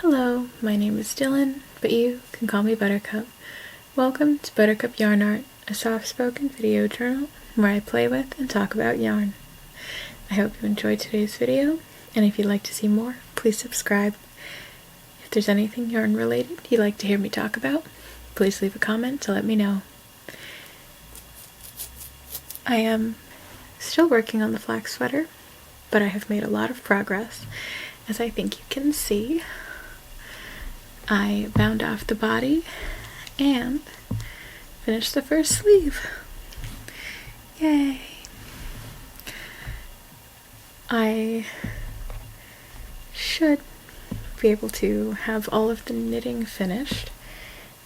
Hello, my name is Dylan, but you can call me Buttercup. Welcome to Buttercup Yarn Art, a soft-spoken video journal where I play with and talk about yarn. I hope you enjoyed today's video, and if you'd like to see more, please subscribe. If there's anything yarn related you'd like to hear me talk about, please leave a comment to let me know. I am still working on the flax sweater, but I have made a lot of progress, as I think you can see. I bound off the body and finished the first sleeve. Yay! I should be able to have all of the knitting finished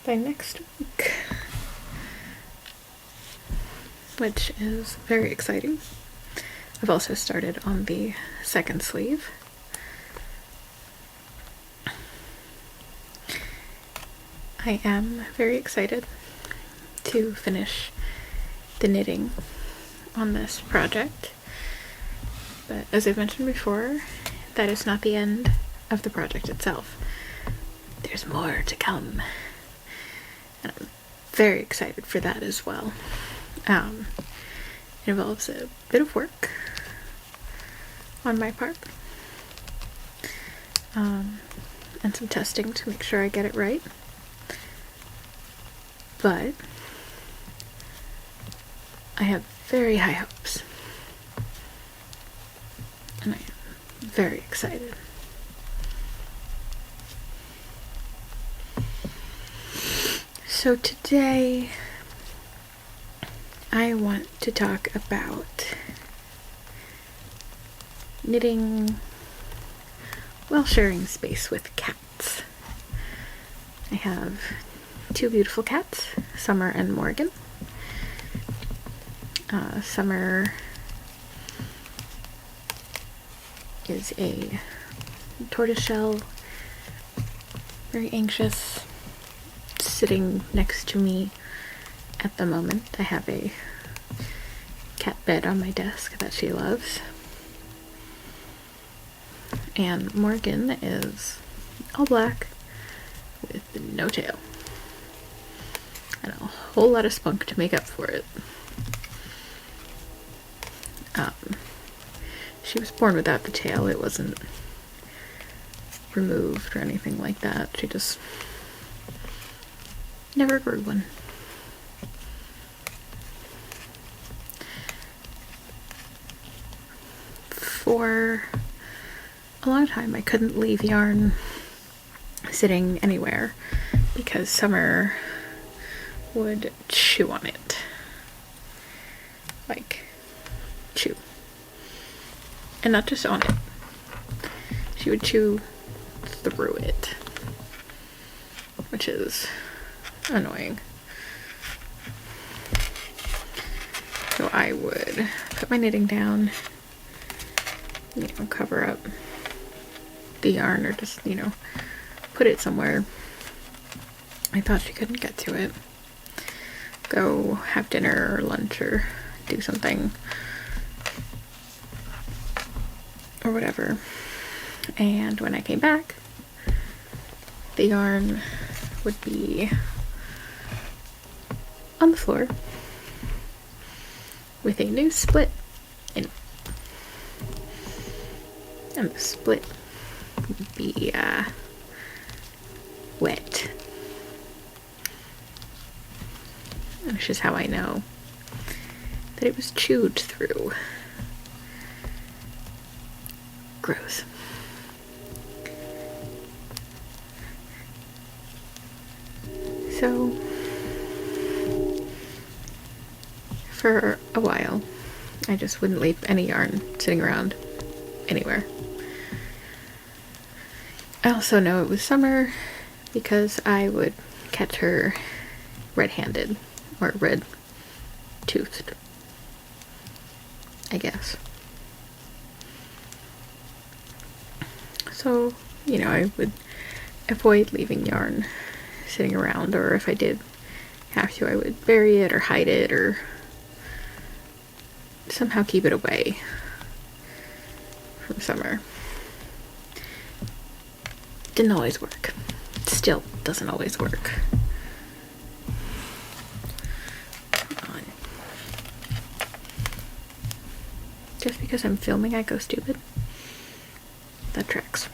by next week, which is very exciting. I've also started on the second sleeve. I am very excited to finish the knitting on this project, but as I've mentioned before, that is not the end of the project itself. There's more to come, and I'm very excited for that as well. It involves a bit of work on my part, and some testing to make sure I get it right. But I have very high hopes, and I am very excited. So today I want to talk about knitting while sharing space with cats. I have two beautiful cats, Summer and Morgan. Summer is a tortoiseshell, very anxious, sitting next to me at the moment. I have a cat bed on my desk that she loves. And Morgan is all black with no tail. And a whole lot of spunk to make up for it. She was born without the tail. It wasn't removed or anything like that. She just never grew one. For a long time I couldn't leave yarn sitting anywhere because Summer would chew on it. Like, chew. And not just on it. She would chew through it, which is annoying. So I would put my knitting down, cover up the yarn, or just, put it somewhere I thought she couldn't get to it. Go have dinner or lunch or do something or whatever. And when I came back, the yarn would be on the floor with a new split in it. And the split would be wet. Which is how I know that it was chewed through. Gross. So, for a while, I just wouldn't leave any yarn sitting around anywhere. I also know it was Summer because I would catch her red-handed. Or red-toothed, I guess. So, I would avoid leaving yarn sitting around, or if I did have to, I would bury it or hide it or somehow keep it away from Summer. Didn't always work. Still doesn't always work. Come on. Just because I'm filming, I go stupid. That tracks.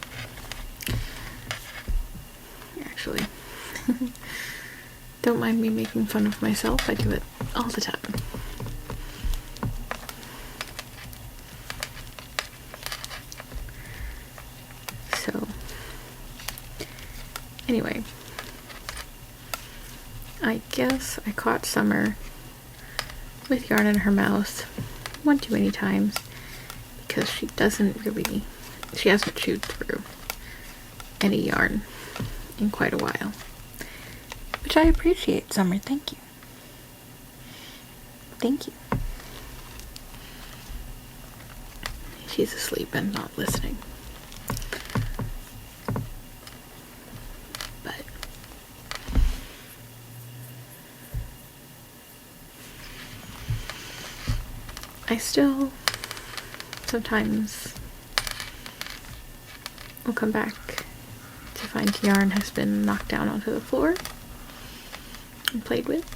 Actually. Don't mind me making fun of myself. I do it all the time. So, anyway, I guess I caught Summer with yarn in her mouth one too many times because she hasn't chewed through any yarn in quite a while. Which I appreciate, Summer. Thank you. Thank you. She's asleep and not listening. But I still sometimes will come back to find yarn has been knocked down onto the floor and played with.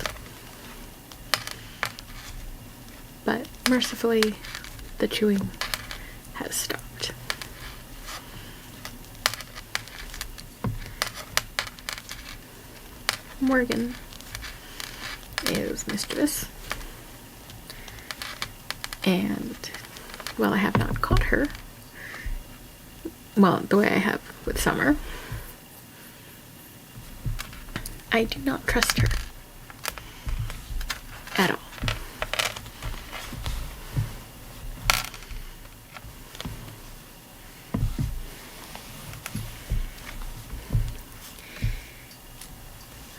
But mercifully, the chewing has stopped. Morgan is mischievous, and while I have not caught her, well, the way I have with Summer, I do not trust her at all.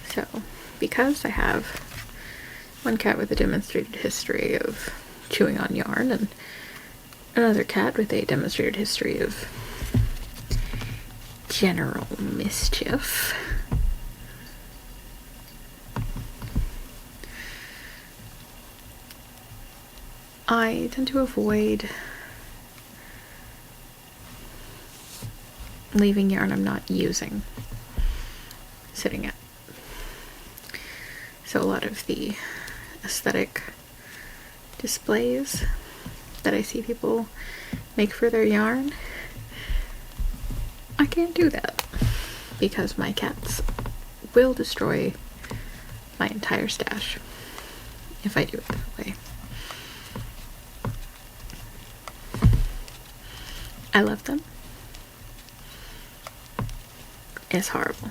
So, because I have one cat with a demonstrated history of chewing on yarn and another cat with a demonstrated history of general mischief, I tend to avoid leaving yarn I'm not using sitting out. So a lot of the aesthetic displays that I see people make for their yarn, I can't do that because my cats will destroy my entire stash if I do it that way. I love them. It's horrible.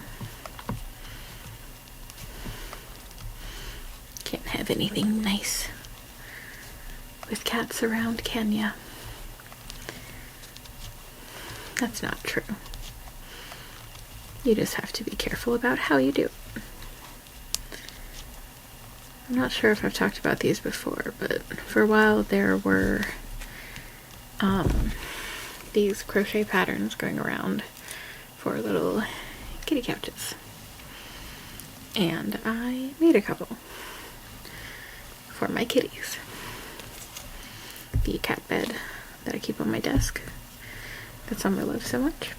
Can't have anything nice with cats around, can ya? That's not true. You just have to be careful about how you do it. I'm not sure if I've talked about these before, but for a while there were these crochet patterns going around for little kitty couches. And I made a couple for my kitties. The cat bed that I keep on my desk that Summer loves so much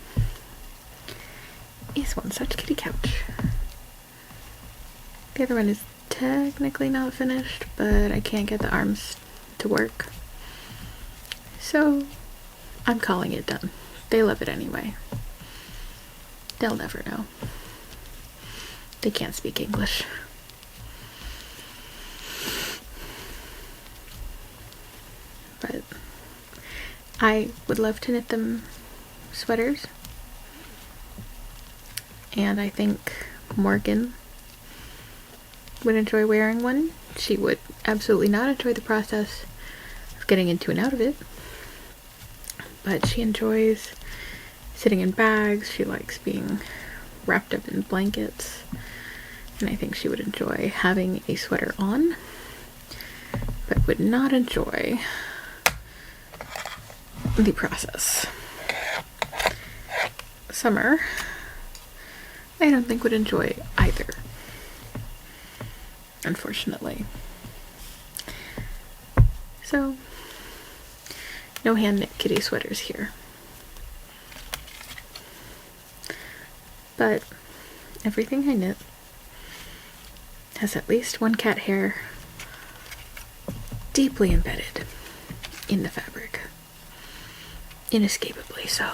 is one such kitty couch. The other one is technically not finished, but I can't get the arms to work. So I'm calling it done. They love it anyway. They'll never know. They can't speak English. But I would love to knit them sweaters. And I think Morgan would enjoy wearing one. She would absolutely not enjoy the process of getting into and out of it. But she enjoys sitting in bags. She likes being wrapped up in blankets. And I think she would enjoy having a sweater on, but would not enjoy the process. Summer, I don't think would enjoy either, unfortunately. So, no hand knit kitty sweaters here. but everything I knit has at least one cat hair deeply embedded in the fabric. Inescapably so.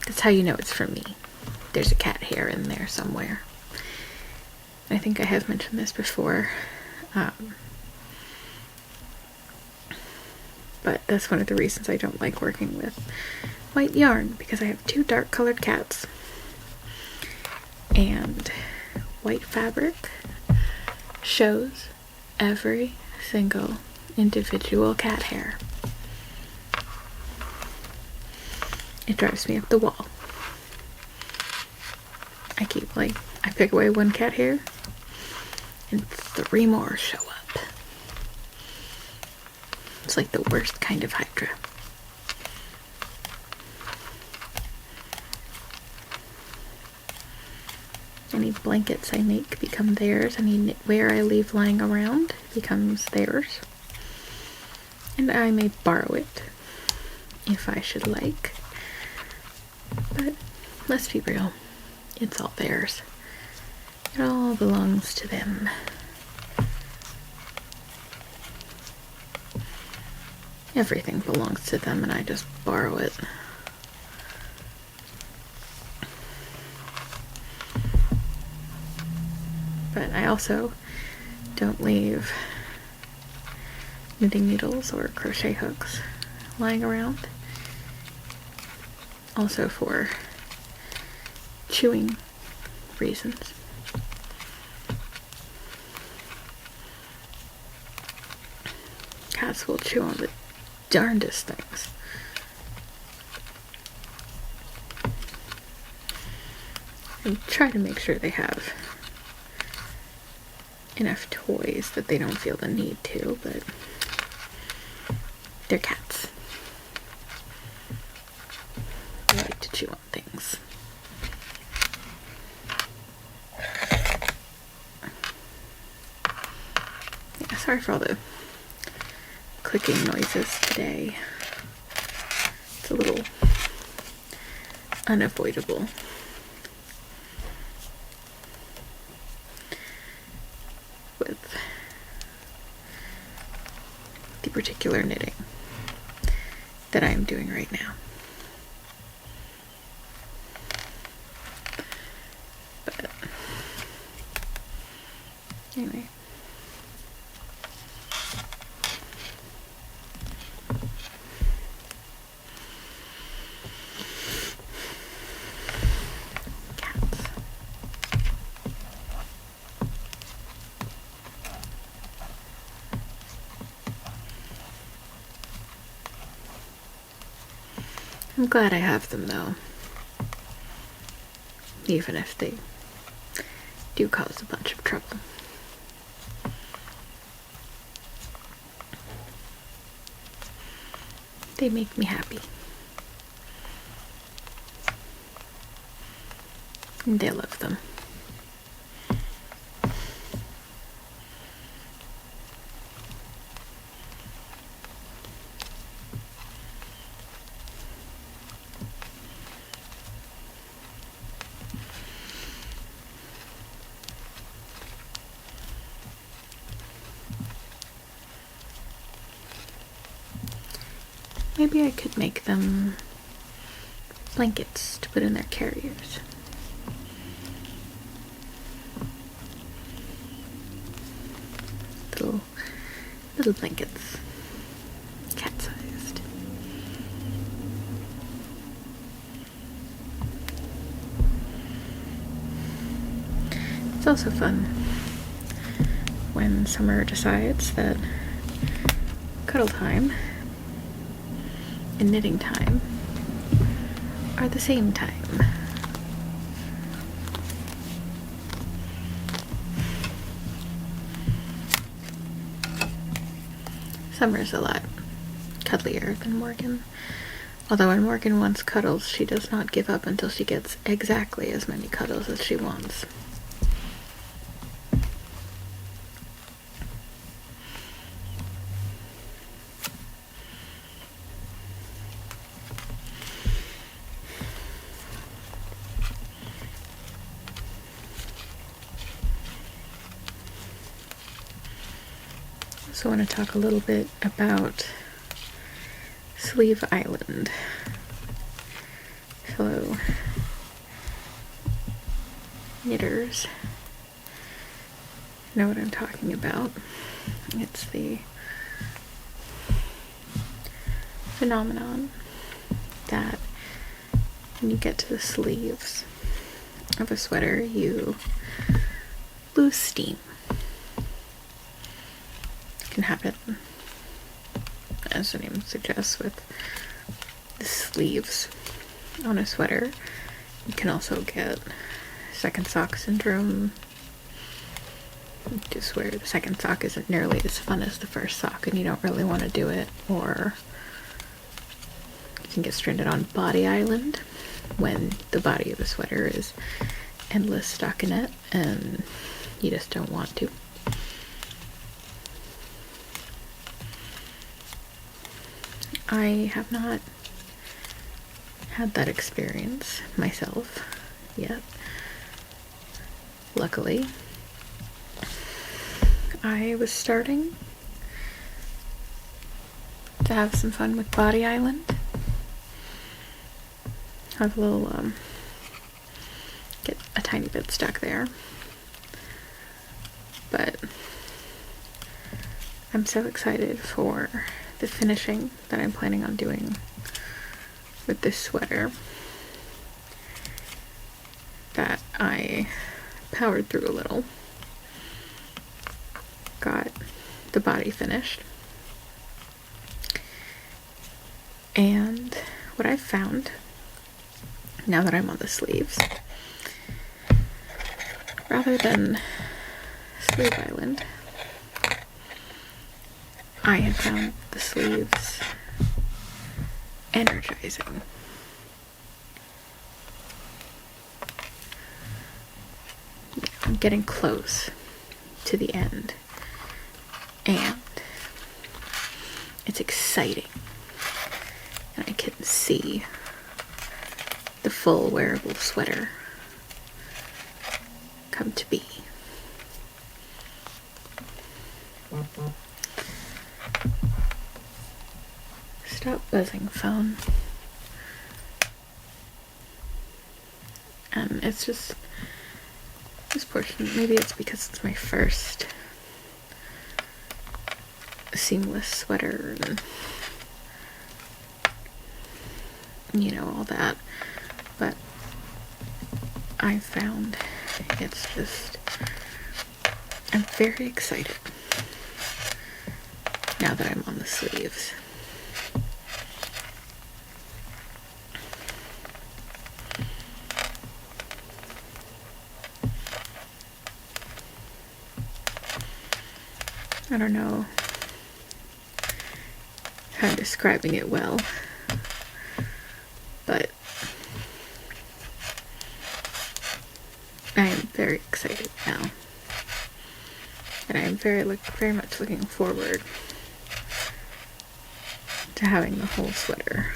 That's how you know it's from me. There's a cat hair in there somewhere. I think I have mentioned this before. But that's one of the reasons I don't like working with white yarn, because I have two dark colored cats. And white fabric shows every single individual cat hair. It drives me up the wall. I pick away one cat hair and 3 more show up. It's like the worst kind of Hydra. Any blankets I make become theirs. Any knitwear I leave lying around becomes theirs. And I may borrow it if I should like. But let's be real, it's all theirs. It all belongs to them. Everything belongs to them and I just borrow it. But I also don't leave knitting needles or crochet hooks lying around. Also for chewing reasons. Cats will chew on the darndest things. And try to make sure they have enough toys that they don't feel the need to, but they're cats. They like to chew on things. Yeah, sorry for all the clicking noises today. It's a little unavoidable. With the particular knitting that I'm doing right now. But anyway. I'm glad I have them though, even if they do cause a bunch of trouble. They make me happy. And I love them. Maybe I could make them blankets to put in their carriers. Little blankets. Cat-sized. It's also fun when Summer decides that cuddle time and knitting time are the same time. Summer's a lot cuddlier than Morgan. Although when Morgan wants cuddles, she does not give up until she gets exactly as many cuddles as she wants. So I want to talk a little bit about Sleeve Island. Hello, knitters. Know what I'm talking about. It's the phenomenon that when you get to the sleeves of a sweater, you lose steam. It can happen, as the name suggests, with the sleeves on a sweater. You can also get second sock syndrome, just where the second sock isn't nearly as fun as the first sock and you don't really want to do it, or you can get stranded on Body Island when the body of the sweater is endless stockinette and you just don't want to. I have not had that experience myself yet, luckily. I was starting to have some fun with Body Island. Have a little, get a tiny bit stuck there. But I'm so excited for the finishing that I'm planning on doing with this sweater that I powered through a little. Got the body finished. And what I've found, now that I'm on the sleeves, rather than Sleeve Island, I have found the sleeves energizing. I'm getting close to the end, and it's exciting, and I can see the full wearable sweater come to be. Stop buzzing, phone. It's just this portion. Maybe it's because it's my first seamless sweater and you know all that, but I found it's just, I'm very excited now that I'm on the sleeves. I don't know how I'm describing it well, but I am very excited now, and I am very much looking forward to having the whole sweater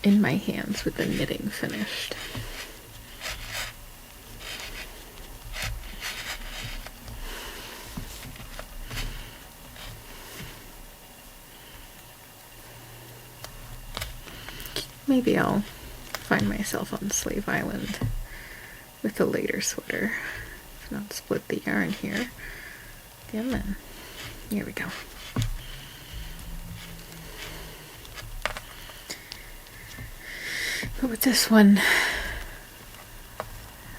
in my hands with the knitting finished. Maybe I'll find myself on Sleeve Island with a later sweater. If not, split the yarn here. And then, here we go. But with this one,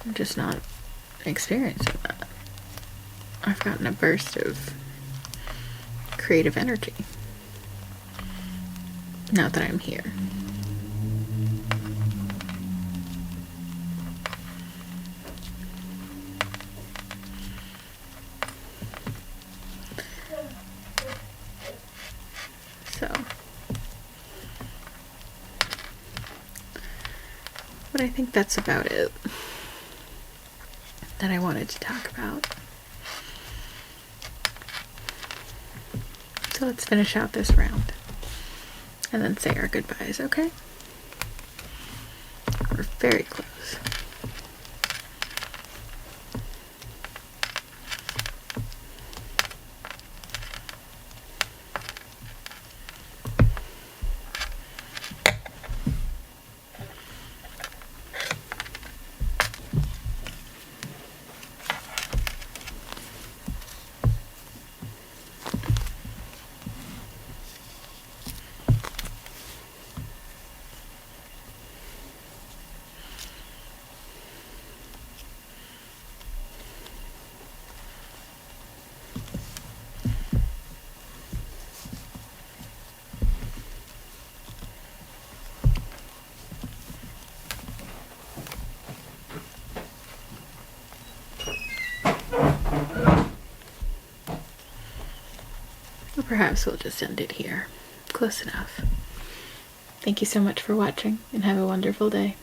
I'm just not experiencing that. I've gotten a burst of creative energy now that I'm here. So, but I think that's about it that I wanted to talk about. So let's finish out this round and then say our goodbyes, okay? We're very close. perhaps we'll just end it here. Close enough. Thank you so much for watching, and have a wonderful day.